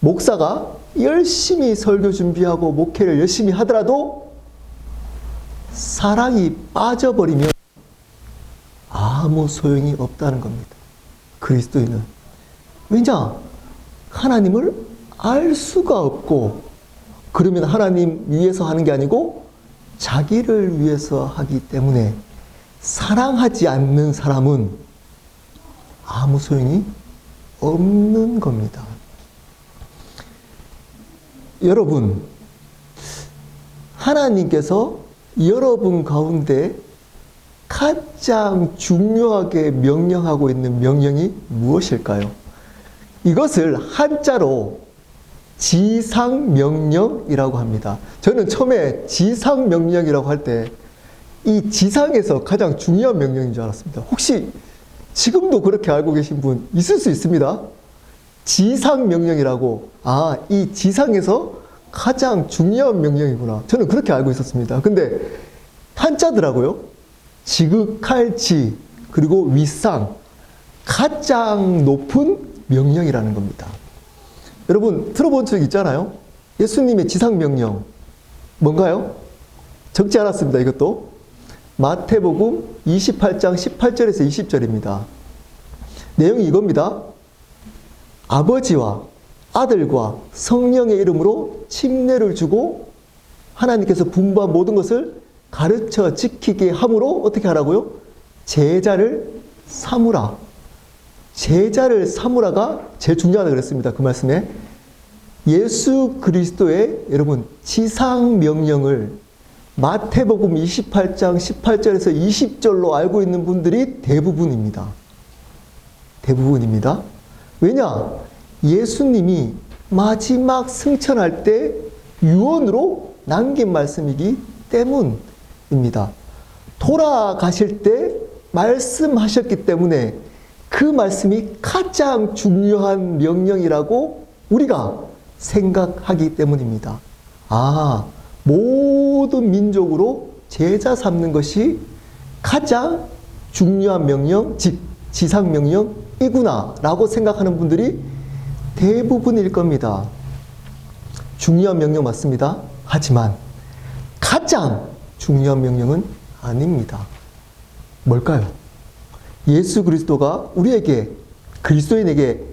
목사가 열심히 설교 준비하고 목회를 열심히 하더라도 사랑이 빠져버리면 아무 소용이 없다는 겁니다. 그리스도인은. 왜냐? 하나님을 알 수가 없고, 그러면 하나님 위해서 하는 게 아니고 자기를 위해서 하기 때문에 사랑하지 않는 사람은 아무 소용이 없는 겁니다. 여러분, 하나님께서 여러분 가운데 가장 중요하게 명령하고 있는 명령이 무엇일까요? 이것을 한자로 지상명령이라고 합니다. 저는 처음에 지상명령이라고 할 때 이 지상에서 가장 중요한 명령인 줄 알았습니다. 혹시 지금도 그렇게 알고 계신 분 있을 수 있습니다. 지상명령이라고, 이 지상에서 가장 중요한 명령이구나. 저는 그렇게 알고 있었습니다. 근데 한자더라고요. 지극할 지, 그리고 윗상, 가장 높은 명령이라는 겁니다. 여러분 들어본 적 있잖아요. 예수님의 지상명령 뭔가요? 적지 않았습니다. 이것도 마태복음 28장 18절에서 20절입니다. 내용이 이겁니다. 아버지와 아들과 성령의 이름으로 칙례를 주고 하나님께서 분부한 모든 것을 가르쳐 지키게 함으로 어떻게 하라고요? 제자를 삼으라. 제자를 삼으라가 제일 중요하다고 그랬습니다. 그 말씀에. 예수 그리스도의 여러분 지상명령을 마태복음 28장 18절에서 20절로 알고 있는 분들이 대부분입니다. 대부분입니다. 왜냐? 예수님이 마지막 승천할 때 유언으로 남긴 말씀이기 때문입니다. 돌아가실 때 말씀하셨기 때문에 그 말씀이 가장 중요한 명령이라고 우리가 생각하기 때문입니다. 모든 민족으로 제자 삼는 것이 가장 중요한 명령, 즉 지상명령이구나 라고 생각하는 분들이 대부분일 겁니다. 중요한 명령 맞습니다. 하지만 가장 중요한 명령은 아닙니다. 뭘까요? 예수 그리스도가 우리에게, 그리스도인에게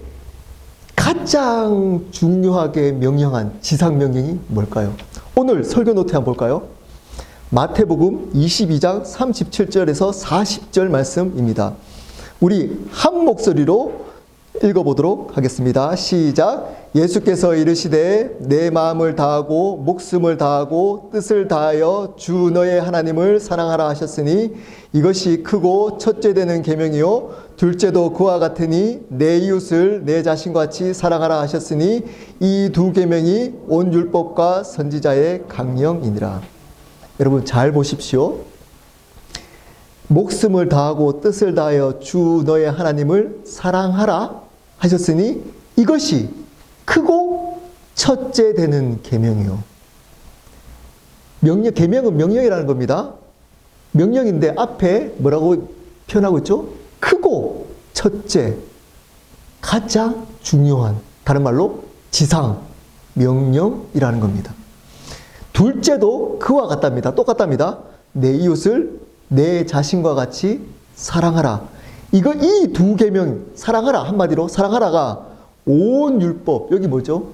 가장 중요하게 명령한 지상명령이 뭘까요? 오늘 설교 노트 한번 볼까요? 마태복음 22장 37절에서 40절 말씀입니다. 우리 한 목소리로 읽어보도록 하겠습니다. 시작. 예수께서 이르시되 내 마음을 다하고 목숨을 다하고 뜻을 다하여 주 너의 하나님을 사랑하라 하셨으니 이것이 크고 첫째 되는 계명이요 둘째도 그와 같으니 내 이웃을 내 자신같이 사랑하라 하셨으니 이 두 계명이 온 율법과 선지자의 강령이니라. 여러분 잘 보십시오. 목숨을 다하고 뜻을 다하여 주 너의 하나님을 사랑하라 하셨으니 이것이 크고 첫째 되는 계명이요. 계명은 명령이라는 겁니다. 명령인데 앞에 뭐라고 표현하고 있죠? 크고 첫째, 가장 중요한, 다른 말로 지상, 명령이라는 겁니다. 둘째도 그와 같답니다. 똑같답니다. 내 이웃을 내 자신과 같이 사랑하라. 이 두 계명, 사랑하라, 한마디로 사랑하라가 온 율법, 여기 뭐죠?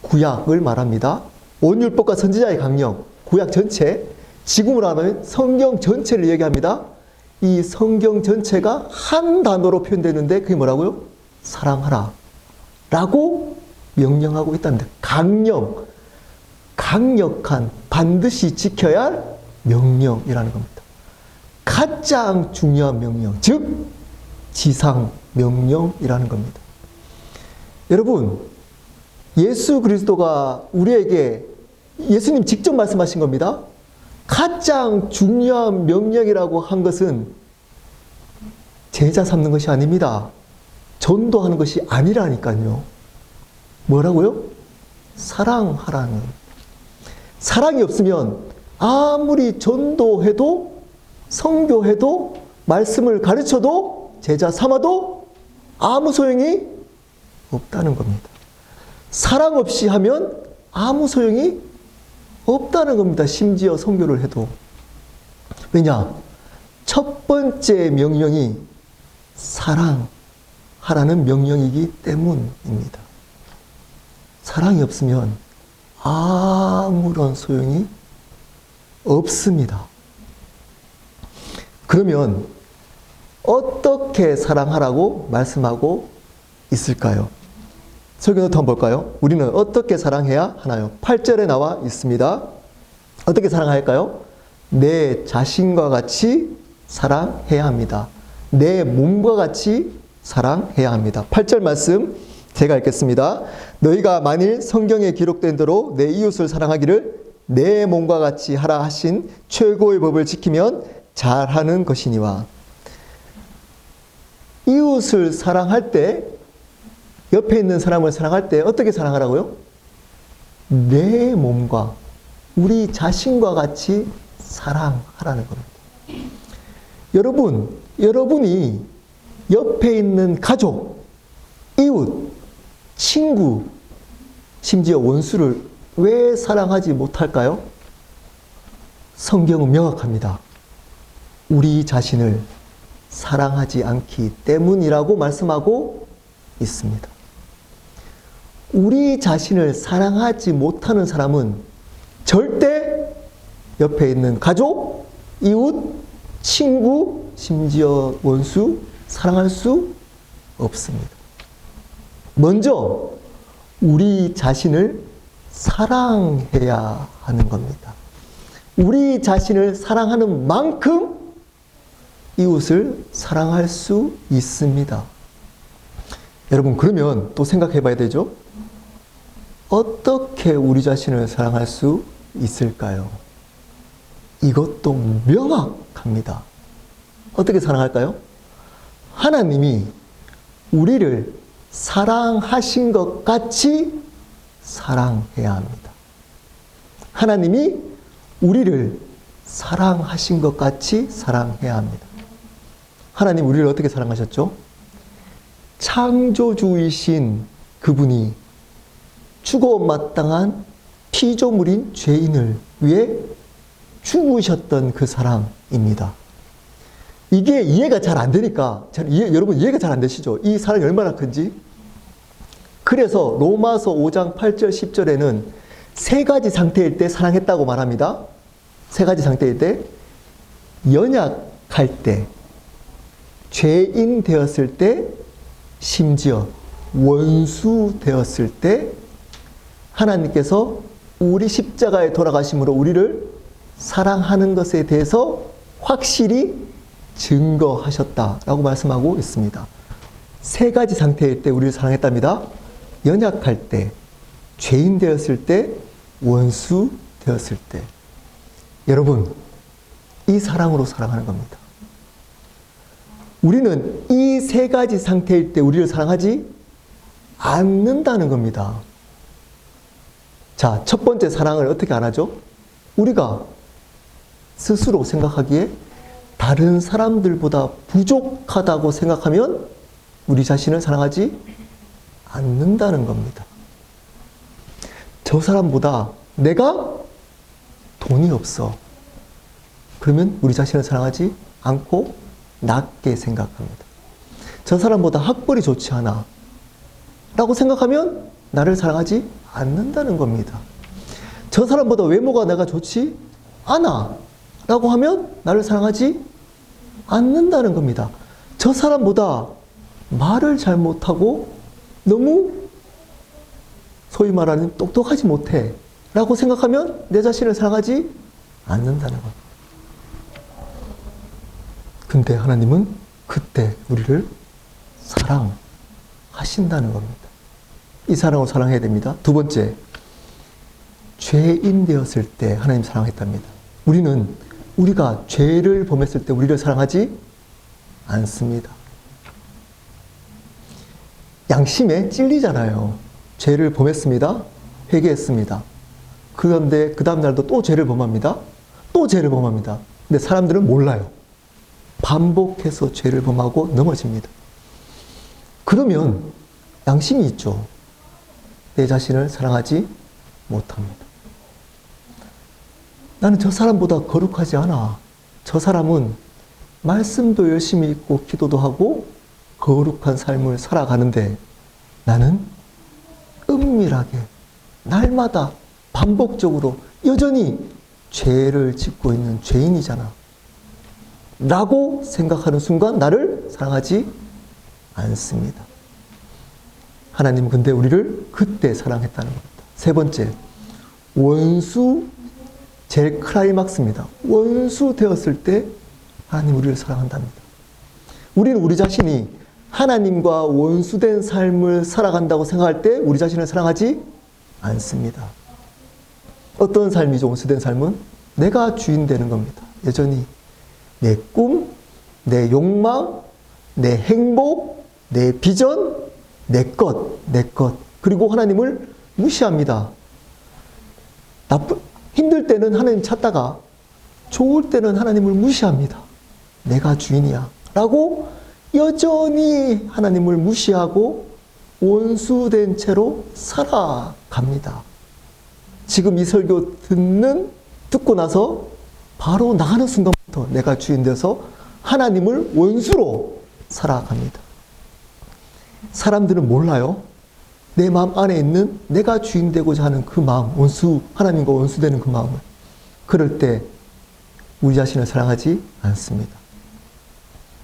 구약을 말합니다. 온 율법과 선지자의 강령, 구약 전체, 지금으로 하면 성경 전체를 얘기합니다. 이 성경 전체가 한 단어로 표현되는데 그게 뭐라고요? 사랑하라 라고 명령하고 있답니다. 강력한, 반드시 지켜야 할 명령이라는 겁니다. 가장 중요한 명령, 즉 지상 명령이라는 겁니다. 여러분, 예수 그리스도가 우리에게, 예수님 직접 말씀하신 겁니다. 가장 중요한 명령이라고 한 것은 제자 삼는 것이 아닙니다. 전도하는 것이 아니라니까요. 뭐라고요? 사랑하라는. 사랑이 없으면 아무리 전도해도, 선교해도, 말씀을 가르쳐도, 제자 삼아도 아무 소용이 없다는 겁니다. 사랑 없이 하면 아무 소용이 없다는 겁니다. 심지어 선교를 해도. 왜냐? 첫 번째 명령이 사랑하라는 명령이기 때문입니다. 사랑이 없으면 아무런 소용이 없습니다. 그러면 어떻게 사랑하라고 말씀하고 있을까요? 설교노트 한번 볼까요? 우리는 어떻게 사랑해야 하나요? 8절에 나와 있습니다. 어떻게 사랑해야 할까요? 내 자신과 같이 사랑해야 합니다. 내 몸과 같이 사랑해야 합니다. 8절 말씀 제가 읽겠습니다. 너희가 만일 성경에 기록된 대로 내 이웃을 사랑하기를 내 몸과 같이 하라 하신 최고의 법을 지키면 잘하는 것이니와. 이웃을 사랑할 때, 옆에 있는 사람을 사랑할 때 어떻게 사랑하라고요? 내 몸과 우리 자신과 같이 사랑하라는 겁니다. 여러분이 옆에 있는 가족, 이웃, 친구, 심지어 원수를 왜 사랑하지 못할까요? 성경은 명확합니다. 우리 자신을 사랑하지 않기 때문이라고 말씀하고 있습니다. 우리 자신을 사랑하지 못하는 사람은 절대 옆에 있는 가족, 이웃, 친구, 심지어 원수 사랑할 수 없습니다. 먼저 우리 자신을 사랑해야 하는 겁니다. 우리 자신을 사랑하는 만큼 이웃을 사랑할 수 있습니다. 여러분, 그러면 또 생각해 봐야 되죠? 어떻게 우리 자신을 사랑할 수 있을까요? 이것도 명확합니다. 어떻게 사랑할까요? 하나님이 우리를 사랑하신 것 같이 사랑해야 합니다. 하나님이 우리를 사랑하신 것 같이 사랑해야 합니다. 하나님 우리를 어떻게 사랑하셨죠? 창조주이신 그분이 죽어 마땅한 피조물인 죄인을 위해 죽으셨던 그 사랑입니다. 이게 이해가 잘 안 되니까, 여러분 이해가 잘 안 되시죠? 이 사랑이 얼마나 큰지. 그래서 로마서 5장 8절 10절에는 세 가지 상태일 때 사랑했다고 말합니다. 세 가지 상태일 때, 연약할 때, 죄인 되었을 때, 심지어 원수 되었을 때 하나님께서 우리 십자가에 돌아가심으로 우리를 사랑하는 것에 대해서 확실히 증거하셨다라고 말씀하고 있습니다. 세 가지 상태일 때 우리를 사랑했답니다. 연약할 때, 죄인 되었을 때, 원수 되었을 때. 여러분, 이 사랑으로 사랑하는 겁니다. 우리는 이 세 가지 상태일 때 우리를 사랑하지 않는다는 겁니다. 자, 첫 번째 사랑을 어떻게 안 하죠? 우리가 스스로 생각하기에 다른 사람들보다 부족하다고 생각하면 우리 자신을 사랑하지 않는다는 겁니다. 저 사람보다 내가 돈이 없어. 그러면 우리 자신을 사랑하지 않고 낮게 생각합니다. 저 사람보다 학벌이 좋지 않아. 라고 생각하면 나를 사랑하지 않는다는 겁니다. 저 사람보다 외모가 내가 좋지 않아. 라고 하면 나를 사랑하지 않는다는 겁니다. 저 사람보다 말을 잘 못하고 너무 소위 말하는 똑똑하지 못해. 라고 생각하면 내 자신을 사랑하지 않는다는 겁니다. 근데 하나님은 그때 우리를 사랑하신다는 겁니다. 이 사랑을 사랑해야 됩니다. 두 번째, 죄인 되었을 때 하나님 사랑했답니다. 우리가 죄를 범했을 때 우리를 사랑하지 않습니다. 양심에 찔리잖아요. 죄를 범했습니다. 회개했습니다. 그런데 그 다음 날도 또 죄를 범합니다. 또 죄를 범합니다. 근데 사람들은 몰라요. 반복해서 죄를 범하고 넘어집니다. 그러면 양심이 있죠. 내 자신을 사랑하지 못합니다. 나는 저 사람보다 거룩하지 않아. 저 사람은 말씀도 열심히 읽고 기도도 하고 거룩한 삶을 살아가는데 나는 은밀하게 날마다 반복적으로 여전히 죄를 짓고 있는 죄인이잖아 라고 생각하는 순간 나를 사랑하지 않습니다. 하나님은 근데 우리를 그때 사랑했다는 겁니다. 세 번째, 원수 제일 클라이막스입니다. 원수 되었을 때 하나님 우리를 사랑한답니다. 우리는 우리 자신이 하나님과 원수된 삶을 살아간다고 생각할 때 우리 자신을 사랑하지 않습니다. 어떤 삶이죠? 원수된 삶은 내가 주인 되는 겁니다. 여전히 내 꿈, 내 욕망, 내 행복, 내 비전, 내 것. 그리고 하나님을 무시합니다. 힘들 때는 하나님 찾다가 좋을 때는 하나님을 무시합니다. 내가 주인이야 라고 여전히 하나님을 무시하고 원수된 채로 살아갑니다. 지금 이 설교 듣고 나서 바로 나가는 순간부터 내가 주인 되어서 하나님을 원수로 살아갑니다. 사람들은 몰라요. 내 마음 안에 있는 내가 주인 되고자 하는 그 마음, 하나님과 원수되는 그 마음을. 그럴 때 우리 자신을 사랑하지 않습니다.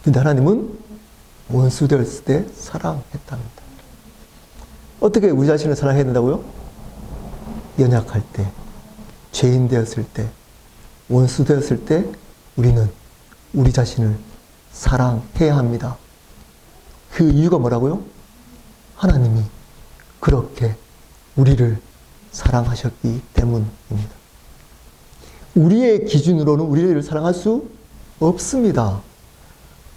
근데 하나님은 원수 되었을 때 사랑했답니다. 어떻게 우리 자신을 사랑해야 된다고요? 연약할 때, 죄인 되었을 때, 원수 되었을 때 우리는 우리 자신을 사랑해야 합니다. 그 이유가 뭐라고요? 하나님이 그렇게 우리를 사랑하셨기 때문입니다. 우리의 기준으로는 우리를 사랑할 수 없습니다.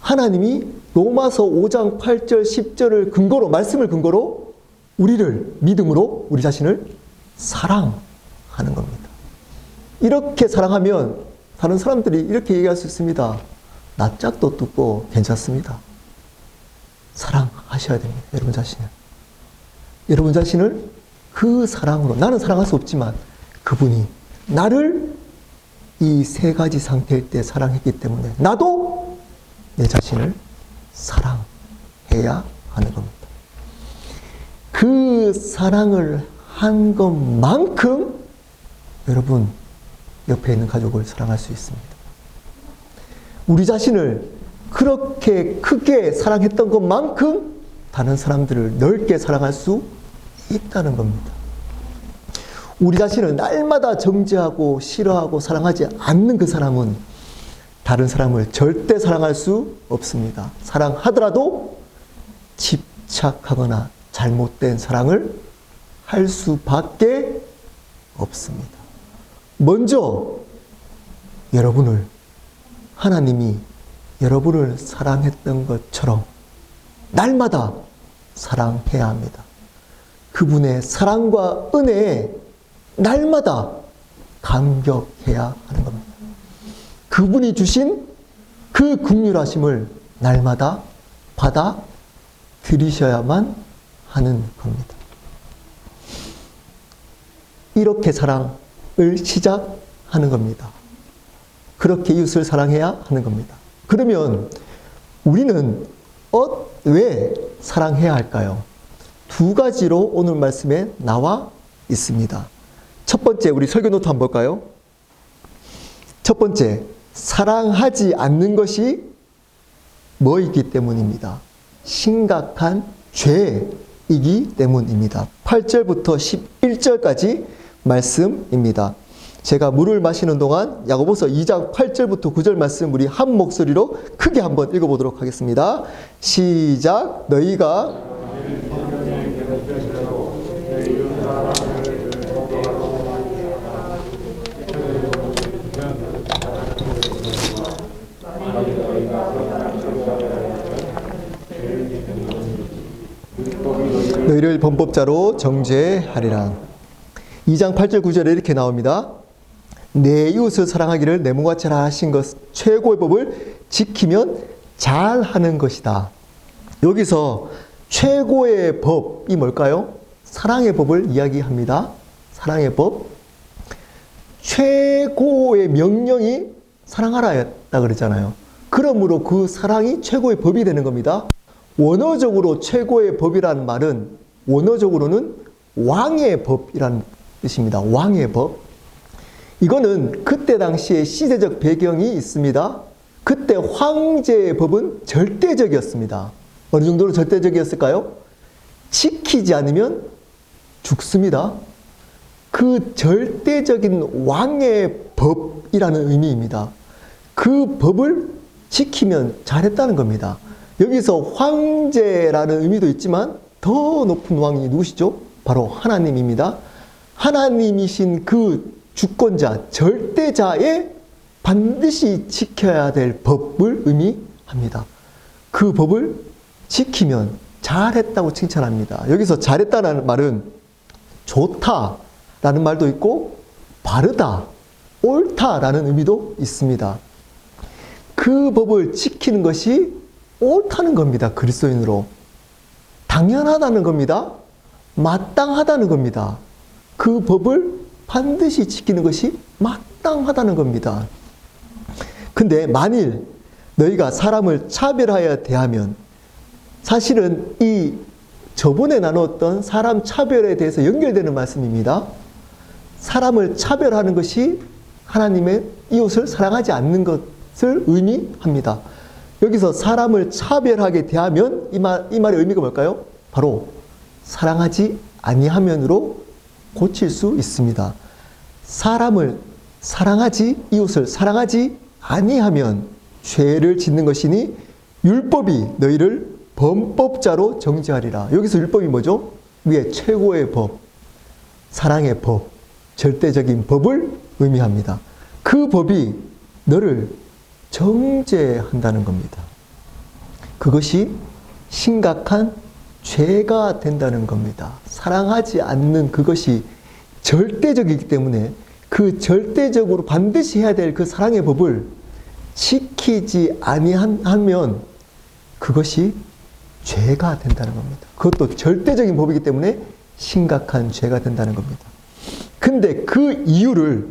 하나님이 로마서 5장 8절 10절을 근거로, 말씀을 근거로 우리를 믿음으로 우리 자신을 사랑하는 겁니다. 이렇게 사랑하면 다른 사람들이 이렇게 얘기할 수 있습니다. 나 짝도 뜯고 괜찮습니다. 사랑하셔야 됩니다. 여러분 자신을. 여러분 자신을 그 사랑으로, 나는 사랑할 수 없지만 그분이 나를 이 세 가지 상태일 때 사랑했기 때문에 나도 내 자신을 사랑해야 하는 겁니다. 그 사랑을 한 것만큼 여러분 옆에 있는 가족을 사랑할 수 있습니다. 우리 자신을 그렇게 크게 사랑했던 것만큼 다른 사람들을 넓게 사랑할 수 있다는 겁니다. 우리 자신을 날마다 정죄하고 싫어하고 사랑하지 않는 그 사람은 다른 사람을 절대 사랑할 수 없습니다. 사랑하더라도 집착하거나 잘못된 사랑을 할 수밖에 없습니다. 먼저 여러분을 하나님이 여러분을 사랑했던 것처럼 날마다 사랑해야 합니다. 그분의 사랑과 은혜에 날마다 감격해야 하는 겁니다. 그분이 주신 그 긍휼하심을 날마다 받아 들이셔야만 하는 겁니다. 이렇게 사랑을 시작하는 겁니다. 그렇게 이웃을 사랑해야 하는 겁니다. 그러면 우리는 왜 사랑해야 할까요? 두 가지로 오늘 말씀에 나와 있습니다. 첫 번째, 우리 설교 노트 한번 볼까요? 첫 번째, 사랑하지 않는 것이 뭐이기 때문입니다. 심각한 죄이기 때문입니다. 8절부터 11절까지 말씀입니다. 제가 물을 마시는 동안 야고보서 2장 8절부터 9절 말씀 우리 한 목소리로 크게 한번 읽어보도록 하겠습니다. 시작. 너희가 너희를 범법자로 정죄하리라. 2장 8절 9절에 이렇게 나옵니다. 내 이웃을 사랑하기를 내 몸과 같이 하신 것 최고의 법을 지키면 잘하는 것이다. 여기서 최고의 법이 뭘까요? 사랑의 법을 이야기합니다. 사랑의 법. 최고의 명령이 사랑하라였다 그랬잖아요. 그러므로 그 사랑이 최고의 법이 되는 겁니다. 원어적으로 최고의 법이라는 말은 원어적으로는 왕의 법이라는 뜻입니다. 왕의 법. 이거는 그때 당시에 시대적 배경이 있습니다. 그때 황제의 법은 절대적이었습니다. 어느 정도로 절대적이었을까요? 지키지 않으면 죽습니다. 그 절대적인 왕의 법이라는 의미입니다. 그 법을 지키면 잘했다는 겁니다. 여기서 황제라는 의미도 있지만 더 높은 왕이 누구시죠? 바로 하나님입니다. 하나님이신 그 주권자, 절대자의 반드시 지켜야 될 법을 의미합니다. 그 법을 지키면 잘했다고 칭찬합니다. 여기서 잘했다는 말은 좋다라는 말도 있고 바르다, 옳다라는 의미도 있습니다. 그 법을 지키는 것이 옳다는 겁니다. 그리스도인으로. 당연하다는 겁니다. 마땅하다는 겁니다. 그 법을 반드시 지키는 것이 마땅하다는 겁니다. 근데 만일 너희가 사람을 차별하여 대하면, 사실은 이 저번에 나눴던 사람 차별에 대해서 연결되는 말씀입니다. 사람을 차별하는 것이 하나님의 이웃을 사랑하지 않는 것을 의미합니다. 여기서 사람을 차별하게 대하면 이 말의 의미가 뭘까요? 바로 사랑하지 아니하면으로 고칠 수 있습니다. 사람을 사랑하지, 이웃을 사랑하지 아니하면 죄를 짓는 것이니 율법이 너희를 범법자로 정죄하리라. 여기서 율법이 뭐죠? 위에 최고의 법, 사랑의 법, 절대적인 법을 의미합니다. 그 법이 너를 정죄한다는 겁니다. 그것이 심각한 죄가 된다는 겁니다. 사랑하지 않는 그것이 절대적이기 때문에 그 절대적으로 반드시 해야 될 그 사랑의 법을 지키지 아니하면 그것이 죄가 된다는 겁니다. 그것도 절대적인 법이기 때문에 심각한 죄가 된다는 겁니다. 근데 그 이유를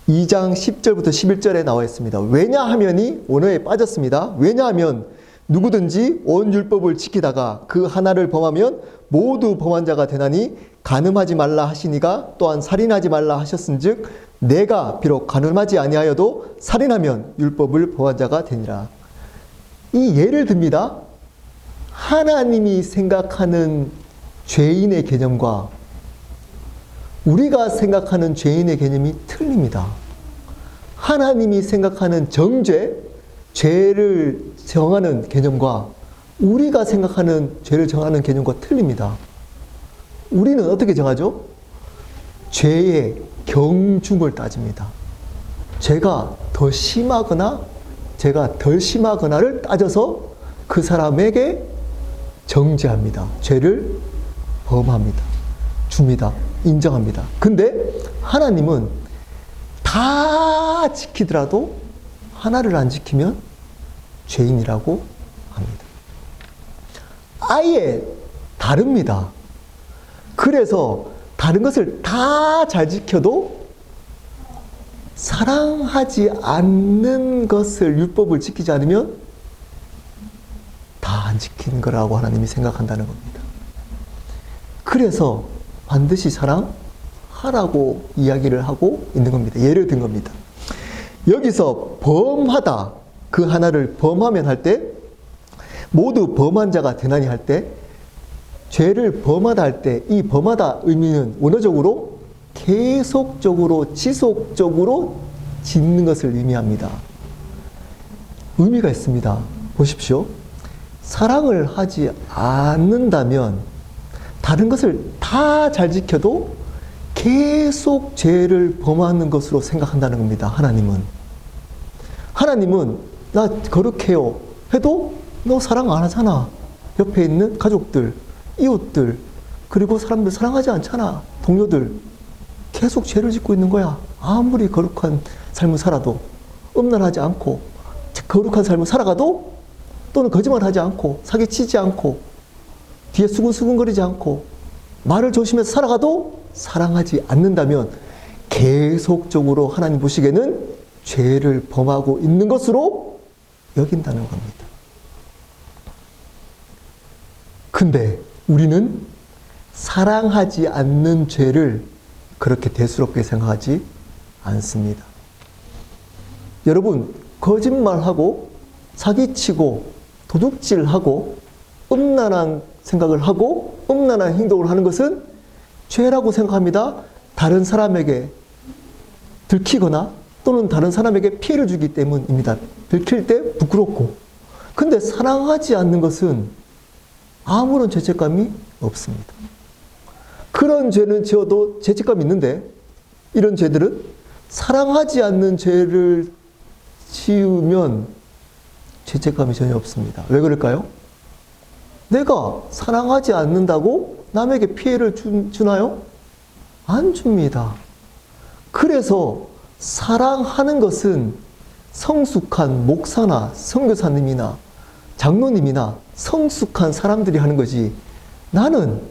2장 10절부터 11절에 나와 있습니다. 왜냐하면이 원어에 빠졌습니다. 왜냐하면 누구든지 온 율법을 지키다가 그 하나를 범하면 모두 범한 자가 되나니 간음하지 말라 하시니가 또한 살인하지 말라 하셨은즉 내가 비록 간음하지 아니하여도 살인하면 율법을 범한 자가 되니라. 이 예를 듭니다. 하나님이 생각하는 죄인의 개념과 우리가 생각하는 죄인의 개념이 틀립니다. 하나님이 생각하는 정죄, 죄를 정하는 개념과 우리가 생각하는 죄를 정하는 개념과 틀립니다. 우리는 어떻게 정하죠? 죄의 경중을 따집니다. 죄가 더 심하거나 죄가 덜 심하거나를 따져서 그 사람에게 정죄합니다. 죄를 범합니다. 줍니다. 인정합니다. 근데 하나님은 다 지키더라도 하나를 안 지키면 죄인이라고 합니다. 아예 다릅니다. 그래서 다른 것을 다 잘 지켜도 사랑하지 않는 것을, 율법을 지키지 않으면 다 안 지킨 거라고 하나님이 생각한다는 겁니다. 그래서 반드시 사랑하라고 이야기를 하고 있는 겁니다. 예를 든 겁니다. 여기서 범하다, 그 하나를 범하면 할 때, 모두 범한 자가 되나니 할 때, 죄를 범하다 할 때, 이 범하다 의미는 원어적으로 계속적으로, 지속적으로 짓는 것을 의미합니다. 의미가 있습니다. 보십시오. 사랑을 하지 않는다면 다른 것을 다 잘 지켜도 계속 죄를 범하는 것으로 생각한다는 겁니다. 하나님은 나 거룩해요 해도 너 사랑 안 하잖아. 옆에 있는 가족들, 이웃들, 그리고 사람들 사랑하지 않잖아. 동료들. 계속 죄를 짓고 있는 거야. 아무리 거룩한 삶을 살아도, 음란하지 않고, 거룩한 삶을 살아가도, 또는 거짓말하지 않고, 사기치지 않고, 뒤에 수근수근거리지 않고, 말을 조심해서 살아가도 사랑하지 않는다면 계속적으로 하나님 보시기에는 죄를 범하고 있는 것으로 여긴다는 겁니다. 근데 우리는 사랑하지 않는 죄를 그렇게 대수롭게 생각하지 않습니다. 여러분, 거짓말하고 사기치고 도둑질하고 음란한 생각을 하고 음란한 행동을 하는 것은 죄라고 생각합니다. 다른 사람에게 들키거나 또는 다른 사람에게 피해를 주기 때문입니다. 들킬 때 부끄럽고. 근데 사랑하지 않는 것은 아무런 죄책감이 없습니다. 그런 죄는 지어도 죄책감이 있는데 이런 죄들은 사랑하지 않는 죄를 지으면 죄책감이 전혀 없습니다. 왜 그럴까요? 내가 사랑하지 않는다고 남에게 피해를 주나요? 안 줍니다. 그래서 사랑하는 것은 성숙한 목사나 선교사님이나 장로님이나 성숙한 사람들이 하는 거지 나는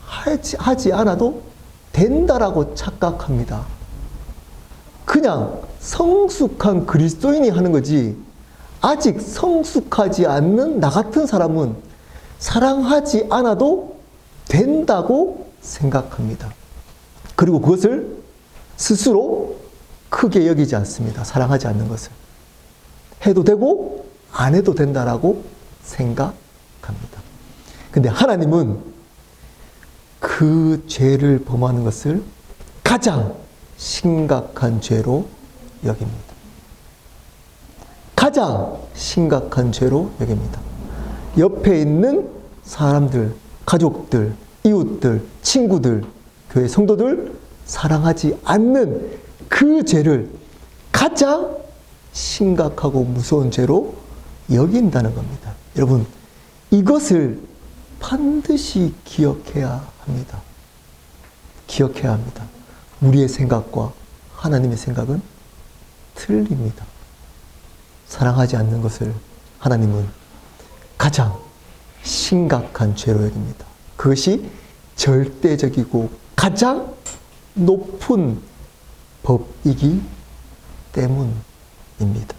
하지 않아도 된다라고 착각합니다. 그냥 성숙한 그리스도인이 하는 거지 아직 성숙하지 않는 나 같은 사람은 사랑하지 않아도 된다고 생각합니다. 그리고 그것을 스스로 크게 여기지 않습니다. 사랑하지 않는 것을. 해도 되고 안 해도 된다라고 생각합니다. 근데 하나님은 그 죄를 범하는 것을 가장 심각한 죄로 여깁니다. 가장 심각한 죄로 여깁니다. 옆에 있는 사람들, 가족들, 이웃들, 친구들, 교회 성도들 사랑하지 않는 그 죄를 가장 심각하고 무서운 죄로 여긴다는 겁니다. 여러분, 이것을 반드시 기억해야 합니다. 기억해야 합니다. 우리의 생각과 하나님의 생각은 틀립니다. 사랑하지 않는 것을 하나님은 가장 심각한 죄로 여깁니다. 그것이 절대적이고 가장 높은 법이기 때문입니다.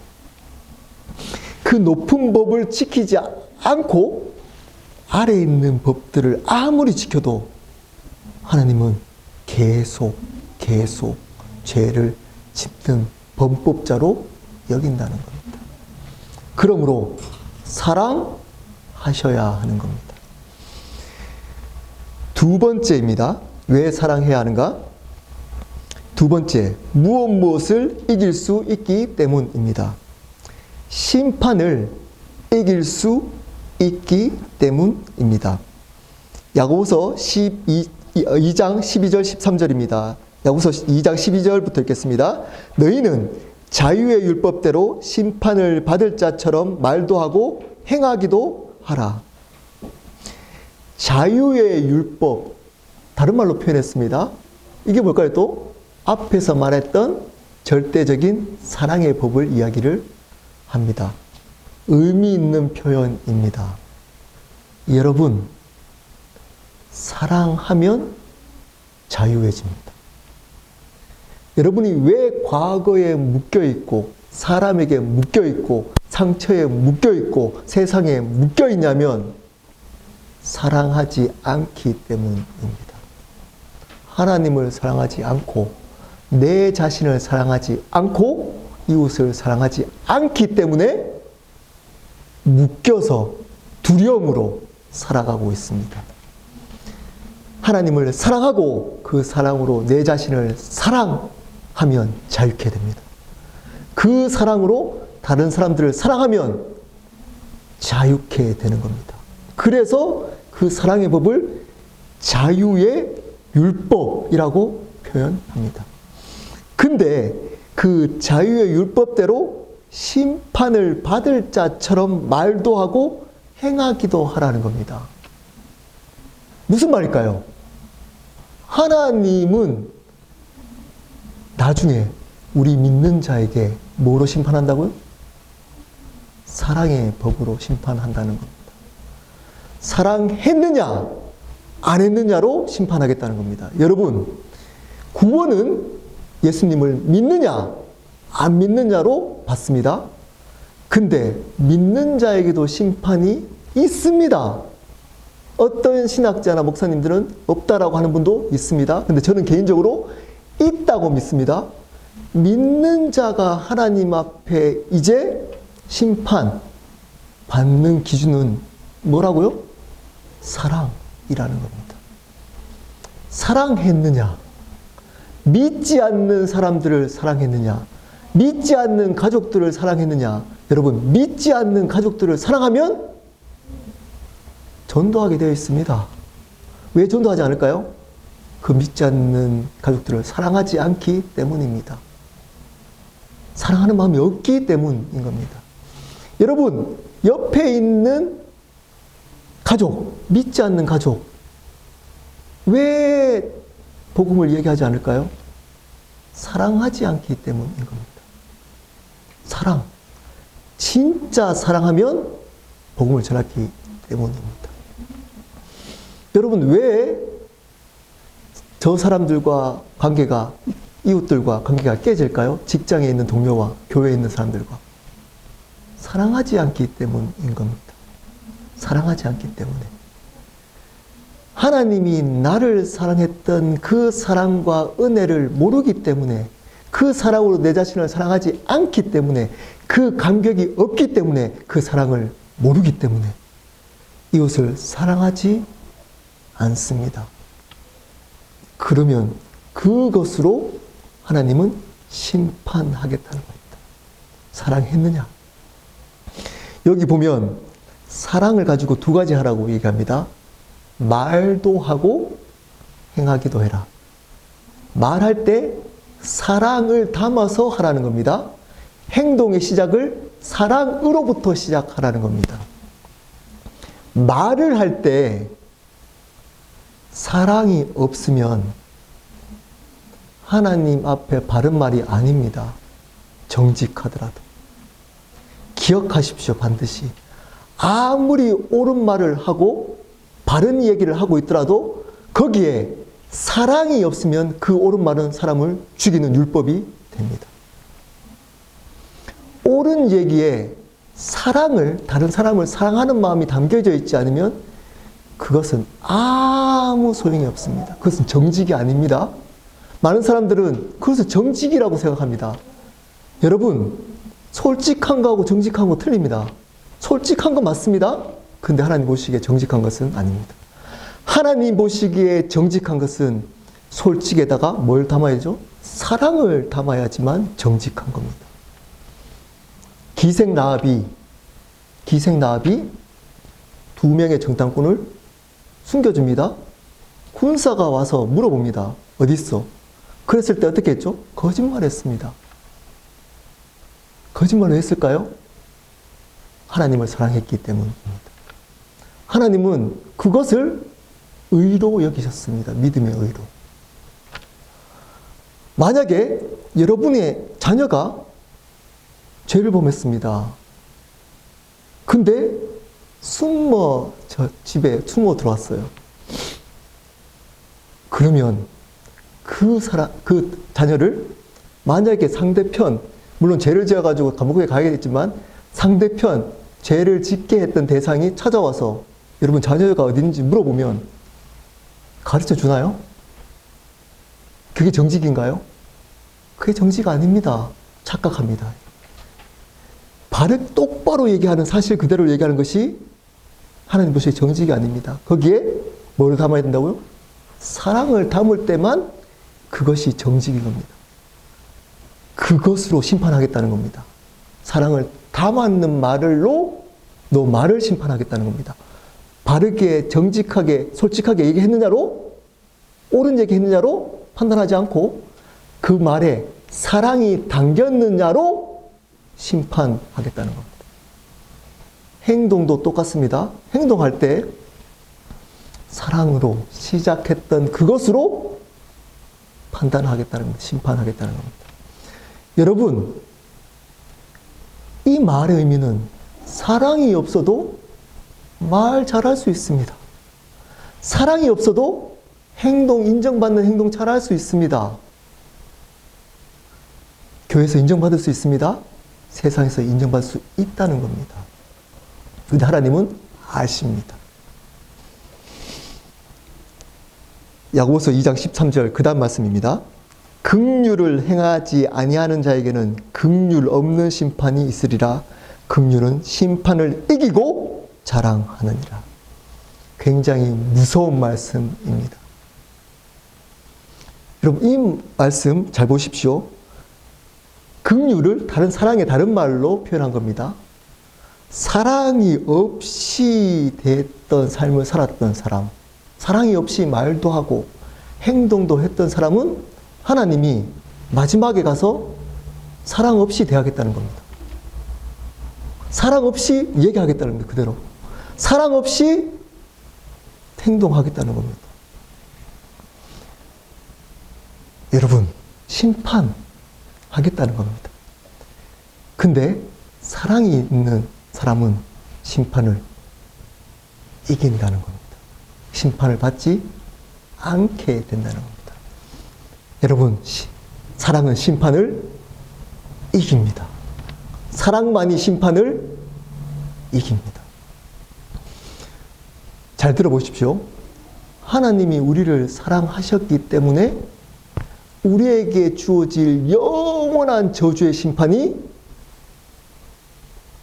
그 높은 법을 지키지 않고 아래에 있는 법들을 아무리 지켜도 하나님은 계속 죄를 짓는 범법자로 여긴다는 겁니다. 그러므로 사랑하셔야 하는 겁니다. 두 번째입니다. 왜 사랑해야 하는가? 두 번째, 무엇을 이길 수 있기 때문입니다. 심판을 이길 수 있기 때문입니다. 야고보서 2장 12절 13절입니다. 야고보서 2장 12절부터 읽겠습니다. 너희는 자유의 율법대로 심판을 받을 자처럼 말도 하고 행하기도 하라. 자유의 율법, 다른 말로 표현했습니다. 이게 뭘까요? 또 앞에서 말했던 절대적인 사랑의 법을 이야기를 합니다. 의미 있는 표현입니다. 여러분, 사랑하면 자유해집니다. 여러분이 왜 과거에 묶여있고 사람에게 묶여있고 상처에 묶여있고 세상에 묶여있냐면 사랑하지 않기 때문입니다. 하나님을 사랑하지 않고 내 자신을 사랑하지 않고 이웃을 사랑하지 않기 때문에 묶여서 두려움으로 살아가고 있습니다. 하나님을 사랑하고 그 사랑으로 내 자신을 사랑하면 자유케 됩니다. 그 사랑으로 다른 사람들을 사랑하면 자유케 되는 겁니다. 그래서 그 사랑의 법을 자유의 율법이라고 표현합니다. 근데 그 자유의 율법대로 심판을 받을 자처럼 말도 하고 행하기도 하라는 겁니다. 무슨 말일까요? 하나님은 나중에 우리 믿는 자에게 뭐로 심판한다고요? 사랑의 법으로 심판한다는 겁니다. 사랑했느냐? 안 했느냐로 심판하겠다는 겁니다. 여러분, 구원은 예수님을 믿느냐, 안 믿느냐로 받습니다. 근데 믿는 자에게도 심판이 있습니다. 어떤 신학자나 목사님들은 없다라고 하는 분도 있습니다. 근데 저는 개인적으로 있다고 믿습니다. 믿는 자가 하나님 앞에 이제 심판 받는 기준은 뭐라고요? 사랑이라는 겁니다. 사랑했느냐? 믿지 않는 사람들을 사랑했느냐? 믿지 않는 가족들을 사랑했느냐? 여러분, 믿지 않는 가족들을 사랑하면 전도하게 되어 있습니다. 왜 전도하지 않을까요? 그 믿지 않는 가족들을 사랑하지 않기 때문입니다. 사랑하는 마음이 없기 때문인 겁니다. 여러분, 옆에 있는 가족, 믿지 않는 가족, 왜 복음을 얘기하지 않을까요? 사랑하지 않기 때문인 겁니다. 사랑. 진짜 사랑하면 복음을 전하기 때문입니다. 여러분, 왜 저 사람들과 관계가, 이웃들과 관계가 깨질까요? 직장에 있는 동료와 교회에 있는 사람들과. 사랑하지 않기 때문인 겁니다. 사랑하지 않기 때문에. 하나님이 나를 사랑했던 그 사랑과 은혜를 모르기 때문에, 그 사랑으로 내 자신을 사랑하지 않기 때문에, 그 감격이 없기 때문에, 그 사랑을 모르기 때문에 이웃을 사랑하지 않습니다. 그러면 그것으로 하나님은 심판하겠다는 겁니다. 사랑했느냐? 여기 보면 사랑을 가지고 두 가지 하라고 얘기합니다. 말도 하고 행하기도 해라. 말할 때 사랑을 담아서 하라는 겁니다. 행동의 시작을 사랑으로부터 시작하라는 겁니다. 말을 할 때 사랑이 없으면 하나님 앞에 바른 말이 아닙니다. 정직하더라도. 기억하십시오, 반드시. 아무리 옳은 말을 하고 바른 얘기를 하고 있더라도 거기에 사랑이 없으면 그 옳은 말은 사람을 죽이는 율법이 됩니다. 옳은 얘기에 사랑을, 다른 사람을 사랑하는 마음이 담겨져 있지 않으면 그것은 아무 소용이 없습니다. 그것은 정직이 아닙니다. 많은 사람들은 그것을 정직이라고 생각합니다. 여러분, 솔직한 거하고 정직한 거 틀립니다. 솔직한 건 맞습니다. 근데 하나님 보시기에 정직한 것은 아닙니다. 하나님 보시기에 정직한 것은 솔직에다가 뭘 담아야죠? 사랑을 담아야지만 정직한 겁니다. 기생라합이 두 명의 정탐꾼을 숨겨줍니다. 군사가 와서 물어봅니다. 어디 있어? 그랬을 때 어떻게 했죠? 거짓말했습니다. 거짓말을 했을까요? 하나님을 사랑했기 때문입니다. 하나님은 그것을 의로 여기셨습니다. 믿음의 의로. 만약에 여러분의 자녀가 죄를 범했습니다. 근데 저 집에 숨어 들어왔어요. 그러면 그 자녀를 만약에 상대편, 물론 죄를 지어가지고 감옥에 가야겠지만 상대편 죄를 짓게 했던 대상이 찾아와서 여러분 자녀가 어디 있는지 물어보면 가르쳐 주나요? 그게 정직인가요? 그게 정직 아닙니다. 착각합니다. 똑바로 얘기하는, 사실 그대로 얘기하는 것이 하나님 보시기에 정직이 아닙니다. 거기에 뭘 담아야 된다고요? 사랑을 담을 때만 그것이 정직인 겁니다. 그것으로 심판하겠다는 겁니다. 사랑을 담았는 말로 너 말을 심판하겠다는 겁니다. 바르게, 정직하게, 솔직하게 얘기했느냐로, 옳은 얘기했느냐로 판단하지 않고 그 말에 사랑이 담겼느냐로 심판하겠다는 겁니다. 행동도 똑같습니다. 행동할 때 사랑으로 시작했던 그것으로 판단하겠다는 겁니다. 심판하겠다는 겁니다. 여러분, 이 말의 의미는 사랑이 없어도 말 잘할 수 있습니다. 사랑이 없어도 인정받는 행동 잘 할 수 있습니다. 교회에서 인정받을 수 있습니다. 세상에서 인정받을 수 있다는 겁니다. 근데 하나님은 아십니다. 야고보서 2장 13절 그 다음 말씀입니다. 긍휼을 행하지 아니하는 자에게는 긍휼 없는 심판이 있으리라. 긍휼은 심판을 이기고 자랑하느니라. 굉장히 무서운 말씀입니다. 여러분 이 말씀 잘 보십시오. 긍휼을 사랑의 다른 말로 표현한 겁니다. 사랑이 없이 됐던 삶을 살았던 사람, 사랑이 없이 말도 하고 행동도 했던 사람은 하나님이 마지막에 가서 사랑 없이 대하겠다는 겁니다. 사랑 없이 얘기하겠다는 겁니다. 그대로. 사랑 없이 행동하겠다는 겁니다. 여러분, 심판하겠다는 겁니다. 근데 사랑이 있는 사람은 심판을 이긴다는 겁니다. 심판을 받지 않게 된다는 겁니다. 여러분, 사랑은 심판을 이깁니다. 사랑만이 심판을 이깁니다. 잘 들어보십시오. 하나님이 우리를 사랑하셨기 때문에 우리에게 주어질 영원한 저주의 심판이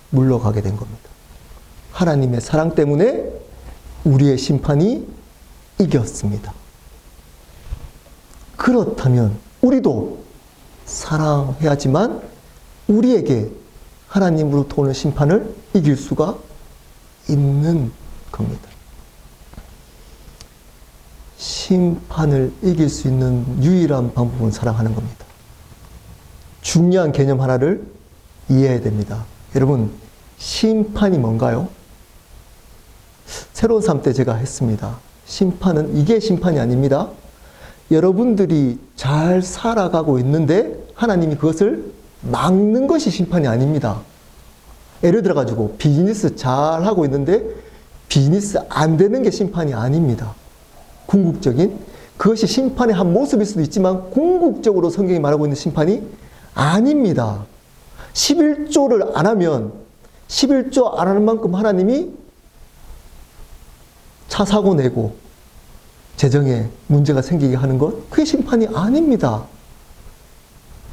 물러가게 된 겁니다. 하나님의 사랑 때문에 우리의 심판이 이겼습니다. 그렇다면 우리도 사랑해야지만 우리에게 하나님으로부터 오는 심판을 이길 수가 있는 겁니다. 심판을 이길 수 있는 유일한 방법은 사랑하는 겁니다. 중요한 개념 하나를 이해해야 됩니다. 여러분, 심판이 뭔가요? 새로운 삶 때 제가 했습니다. 심판은 이게 심판이 아닙니다. 여러분들이 잘 살아가고 있는데 하나님이 그것을 막는 것이 심판이 아닙니다. 예를 들어가지고 비즈니스 잘 하고 있는데 비즈니스 안 되는 게 심판이 아닙니다. 궁극적인 그것이 심판의 한 모습일 수도 있지만 궁극적으로 성경이 말하고 있는 심판이 아닙니다. 11조를 안 하면 11조 안 하는 만큼 하나님이 차 사고 내고 재정에 문제가 생기게 하는 것, 그게 심판이 아닙니다.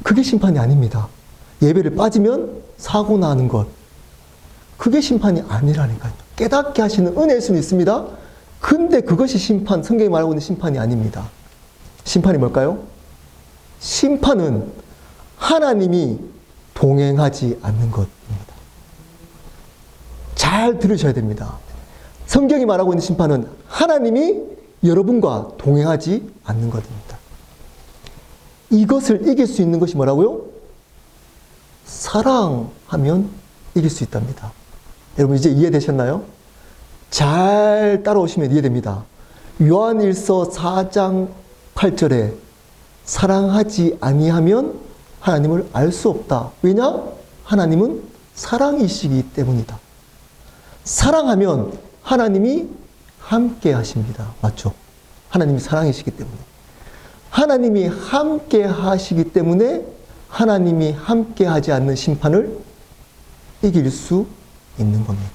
그게 심판이 아닙니다. 예배를 빠지면 사고 나는 것, 그게 심판이 아니라니까요. 깨닫게 하시는 은혜일 수는 있습니다. 근데 그것이 성경이 말하고 있는 심판이 아닙니다. 심판이 뭘까요? 심판은 하나님이 동행하지 않는 것입니다. 잘 들으셔야 됩니다. 성경이 말하고 있는 심판은 하나님이 여러분과 동행하지 않는 것입니다. 이것을 이길 수 있는 것이 뭐라고요? 사랑하면 이길 수 있답니다. 여러분 이제 이해되셨나요? 잘 따라오시면 이해됩니다. 요한일서 4장 8절에 사랑하지 아니하면 하나님을 알 수 없다. 왜냐? 하나님은 사랑이시기 때문이다. 사랑하면 하나님이 함께 하십니다. 맞죠? 하나님이 사랑이시기 때문에. 하나님이 함께 하시기 때문에 하나님이 함께 하지 않는 심판을 이길 수 있는 겁니다.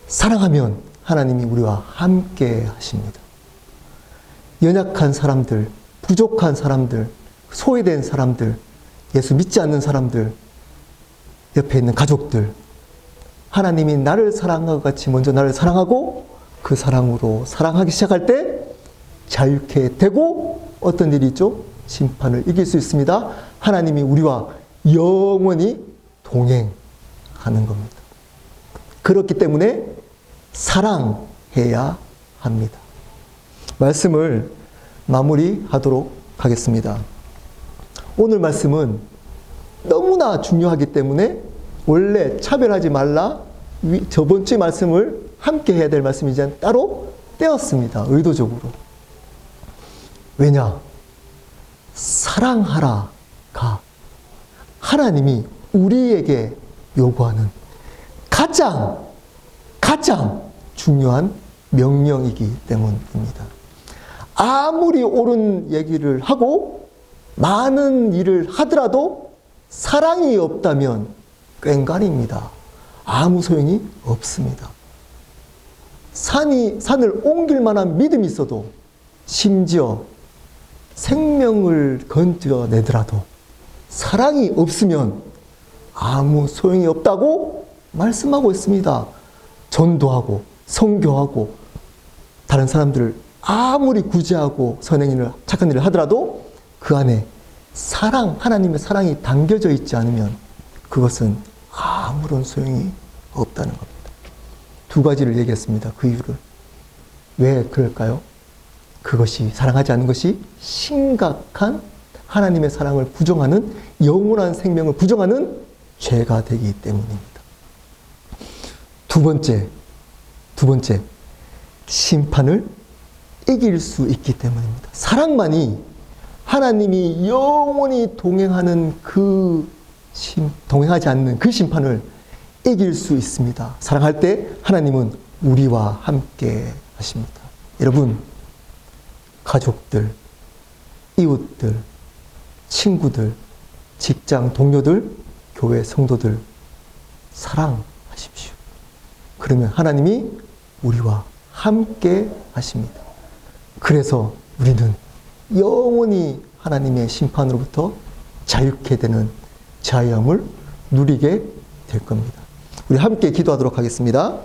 사랑하면 하나님이 우리와 함께 하십니다. 연약한 사람들, 부족한 사람들, 소외된 사람들, 예수 믿지 않는 사람들, 옆에 있는 가족들, 하나님이 나를 사랑한 것 같이 먼저 나를 사랑하고 그 사랑으로 사랑하기 시작할 때 자유케 되고 어떤 일이 있죠? 심판을 이길 수 있습니다. 하나님이 우리와 영원히 동행하는 겁니다. 그렇기 때문에 사랑해야 합니다. 말씀을 마무리하도록 하겠습니다. 오늘 말씀은 너무나 중요하기 때문에 원래 차별하지 말라 저번 주의 말씀을 함께 해야 될 말씀이지 따로 떼었습니다. 의도적으로. 왜냐? 사랑하라가 하나님이 우리에게 요구하는 가장 중요한 명령이기 때문입니다. 아무리 옳은 얘기를 하고 많은 일을 하더라도 사랑이 없다면 꽹과리입니다. 아무 소용이 없습니다. 산을 옮길 만한 믿음이 있어도 심지어 생명을 건져내더라도 사랑이 없으면 아무 소용이 없다고 말씀하고 있습니다. 전도하고 선교하고 다른 사람들을 아무리 구제하고 선행 일을 착한 일을 하더라도 그 안에 사랑, 하나님의 사랑이 담겨져 있지 않으면 그것은 아무런 소용이 없다는 겁니다. 두 가지를 얘기했습니다. 그 이유를. 왜 그럴까요? 그것이, 사랑하지 않는 것이 심각한 하나님의 사랑을 부정하는, 영원한 생명을 부정하는 죄가 되기 때문입니다. 두 번째, 심판을 이길 수 있기 때문입니다. 사랑만이 하나님이 영원히 동행하지 않는 그 심판을 이길 수 있습니다. 사랑할 때 하나님은 우리와 함께 하십니다. 여러분, 가족들, 이웃들, 친구들, 직장 동료들, 교회 성도들 사랑하십시오. 그러면 하나님이 우리와 함께 하십니다. 그래서 우리는 영원히 하나님의 심판으로부터 자유케 되는 자유함을 누리게 될 겁니다. 우리 함께 기도하도록 하겠습니다.